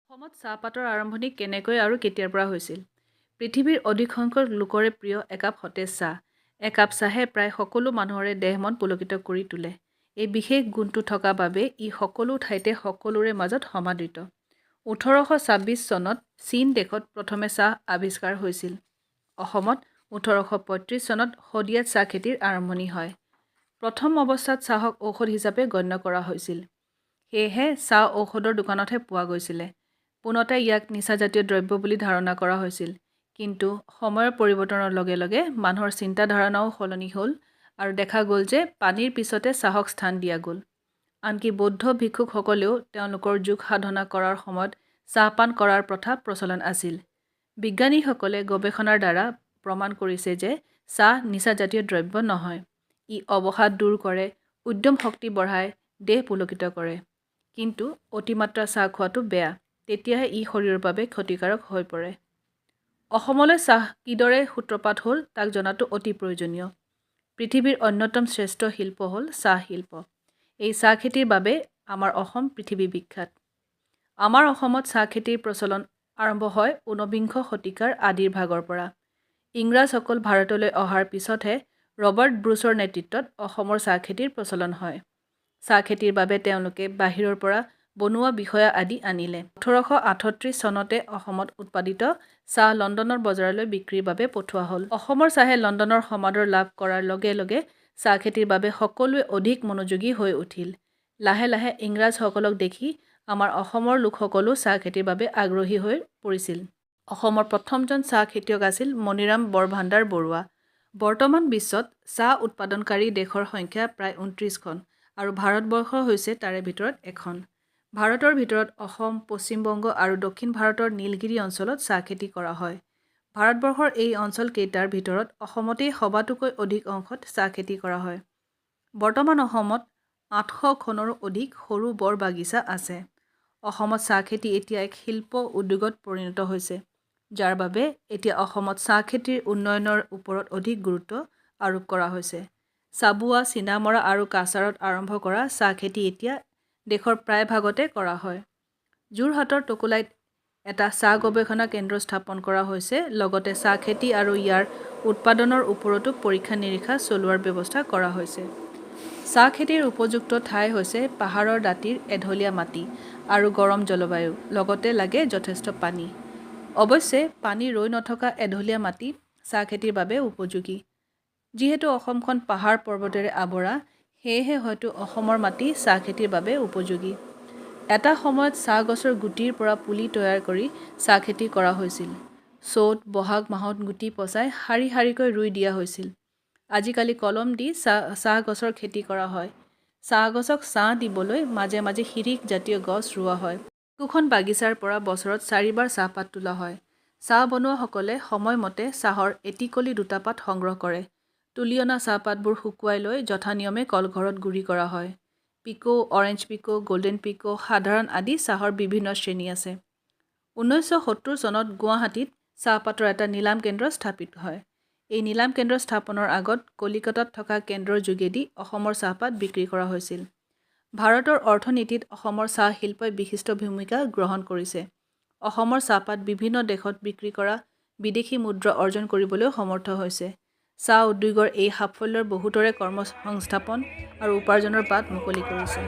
অসমত চাহপাতৰ আৰম্ভণি কেনেকৈ আৰু কেতিয়াৰ পৰা হৈছিল? পৃথিৱীৰ অধিক সংখ্যক লোকৰে প্ৰিয় একাপ সতেজ চাহ। একাপ চাহে প্ৰায় সকলো মানুহৰে দেহ মন পুলকিত কৰি তোলে। এই বিশেষ গুণটো থকা বাবে ই সকলো ঠাইতে সকলোৰে মাজত সমাদৃত। 1826 চনত চীন দেশত প্ৰথমে চাহ আৱিষ্কাৰ হৈছিল। অসমত 1835 চনত শদিয়াত চাহ খেতিৰ আৰম্ভণি হয়। প্ৰথম অৱস্থাত চাহক ঔষধ হিচাপে গণ্য কৰা হৈছিল। সেয়েহে চাহ ঔষধৰ দোকানতহে পোৱা গৈছিলে। পোনতে ইয়াক নিচাজাতীয় দ্ৰব্য বুলি ধাৰণা কৰা হৈছিল। কিন্তু সময়ৰ পৰিৱৰ্তনৰ লগে লগে মানুহৰ চিন্তাধাৰণাও সলনি হ'ল আৰু দেখা গ'ল যে পানীৰ পিছতে চাহক স্থান দিয়া গ'ল। আনকি বৌদ্ধ ভিক্ষুকসকলেও তেওঁলোকৰ যোগ সাধনা কৰাৰ সময়ত চাহপান কৰাৰ প্ৰথা প্ৰচলন আছিল। বিজ্ঞানীসকলে গৱেষণাৰ দ্বাৰা প্ৰমাণ কৰিছে যে চাহ নিচাজাতীয় দ্ৰব্য নহয়। ই অৱসাদ দূৰ কৰে, উদ্যম শক্তি বঢ়ায়, দেহ পুলকিত কৰে। কিন্তু অতিমাত্ৰা চাহ খোৱাটো বেয়া, তেতিয়াহে ই শৰীৰৰ বাবে ক্ষতিকাৰক হৈ পৰে। অসমলৈ চাহ কিদৰে সূত্ৰপাত হ'ল তাক জনাটো অতি প্ৰয়োজনীয়। পৃথিৱীৰ অন্যতম শ্ৰেষ্ঠ শিল্প হ'ল চাহ শিল্প। এই চাহ খেতিৰ বাবে আমাৰ অসম পৃথিৱী বিখ্যাত। আমাৰ অসমত চাহ খেতিৰ প্ৰচলন আৰম্ভ হয় 19বিংশ শতিকাৰ আদিৰ ভাগৰ পৰা। ইংৰাজসকল ভাৰতলৈ অহাৰ পিছতহে ৰবাৰ্ট ব্ৰুচৰ নেতৃত্বত অসমৰ চাহ খেতিৰ প্ৰচলন হয়। চাহ খেতিৰ বাবে তেওঁলোকে বাহিৰৰ পৰা বনোৱা বিষয়া আদি আনিলে। 1838 চনতে অসমত উৎপাদিত চাহ লণ্ডনৰ বজাৰলৈ বিক্ৰীৰ বাবে পঠোৱা হ'ল। অসমৰ চাহে লণ্ডনৰ সমাদৰ লাভ কৰাৰ লগে লগে চাহ খেতিৰ বাবে সকলোৱে অধিক মনোযোগী হৈ উঠিল। লাহে লাহে ইংৰাজসকলক দেখি আমাৰ অসমৰ লোকসকলো চাহ খেতিৰ বাবে আগ্ৰহী হৈ পৰিছিল। অসমৰ প্ৰথমজন চাহ খেতিয়ক আছিল মণিৰাম বৰভাণ্ডাৰ বৰুৱা। বৰ্তমান বিশ্বত চাহ উৎপাদনকাৰী দেশৰ সংখ্যা প্ৰায় 29খন আৰু ভাৰতবৰ্ষ হৈছে তাৰে ভিতৰত এখন। ভাৰতৰ ভিতৰত অসম, পশ্চিম বংগ আৰু দক্ষিণ ভাৰতৰ নীলগিৰি অঞ্চলত চাহ খেতি কৰা হয়। ভাৰতবৰ্ষৰ এই অঞ্চলকেইটাৰ ভিতৰত অসমতেই সবাতোকৈ অধিক অংশত চাহ খেতি কৰা হয়। বৰ্তমান অসমত 800খনৰো অধিক সৰু বৰ বাগিচা আছে। অসমত চাহ খেতি এতিয়া এক শিল্প উদ্যোগত পৰিণত হৈছে, যাৰ বাবে এতিয়া অসমত চাহ খেতিৰ উন্নয়নৰ ওপৰত অধিক গুৰুত্ব আৰোপ কৰা হৈছে। চাবুৱা, চীনামৰা আৰু কাছাৰত আৰম্ভ কৰা চাহ খেতি এতিয়া দেশৰ প্ৰায় ভাগতে কৰা হয়। যোৰহাটৰ টকোলাইত এটা চাহ গৱেষণা কেন্দ্ৰ স্থাপন কৰা হৈছে। লগতে চাহ খেতি আৰু ইয়াৰ উৎপাদনৰ ওপৰতো পৰীক্ষা নিৰীক্ষা চলোৱাৰ ব্যৱস্থা কৰা হৈছে। চাহ খেতিৰ উপযুক্ত ঠাই হৈছে পাহাৰৰ দাঁতিৰ এঢলীয়া মাটি আৰু গৰম জলবায়ু, লগতে লাগে যথেষ্ট পানী। অৱশ্যে পানী ৰৈ নথকা এঢলীয়া মাটি চাহ খেতিৰ বাবে উপযোগী। যিহেতু অসমখন পাহাৰ পৰ্বতেৰে আৱৰা, সেয়েহে হয়তো অসমৰ মাটি চাহ খেতিৰ বাবে উপযোগী। এটা সময়ত চাহ গছৰ গুটিৰ পৰা পুলি তৈয়াৰ কৰি চাহ খেতি কৰা হৈছিল। চ'ত, বহাগ মাহত গুটি পচাই শাৰী শাৰীকৈ ৰুই দিয়া হৈছিল। আজিকালি কলম দি চাহ গছৰ খেতি কৰা হয়। চাহ গছক ছাঁ দিবলৈ মাজে মাজে শিৰীষ জাতীয় গছ ৰোৱা হয়। একোখন বাগিচাৰ পৰা বছৰত 4বাৰ চাহপাত তোলা হয়। চাহ বনুৱাসকলে সময়মতে চাহৰ এটিকলি দুটা পাত সংগ্ৰহ কৰে। তুলি অনা চাহপাতবোৰ শুকুৱাই লৈ যথানিয়মে কলঘৰত গুড়ি কৰা হয়। পিকো, অৰেঞ্জ পিকো, গল্ডেন পিকো, সাধাৰণ আদি চাহৰ বিভিন্ন শ্ৰেণী আছে। 1970 চনত গুৱাহাটীত চাহপাতৰ এটা নিলাম কেন্দ্ৰ স্থাপিত হয়। এই নিলাম কেন্দ্ৰ স্থাপনৰ আগত কলিকতাত থকা কেন্দ্ৰৰ যোগেদি অসমৰ চাহপাত বিক্ৰী কৰা হৈছিল। ভাৰতৰ অৰ্থনীতিত অসমৰ চাহ শিল্পই বিশিষ্ট ভূমিকা গ্ৰহণ কৰিছে। অসমৰ চাহপাত বিভিন্ন দেশত বিক্ৰী কৰা বিদেশী মুদ্ৰা অৰ্জন কৰিবলৈও সমৰ্থ হৈছে। চাহ উদ্যোগৰ এই সাফল্যৰ বহুতৰে কৰ্মসংস্থাপন আৰু উপাৰ্জনৰ বাট মুকলি কৰিছে।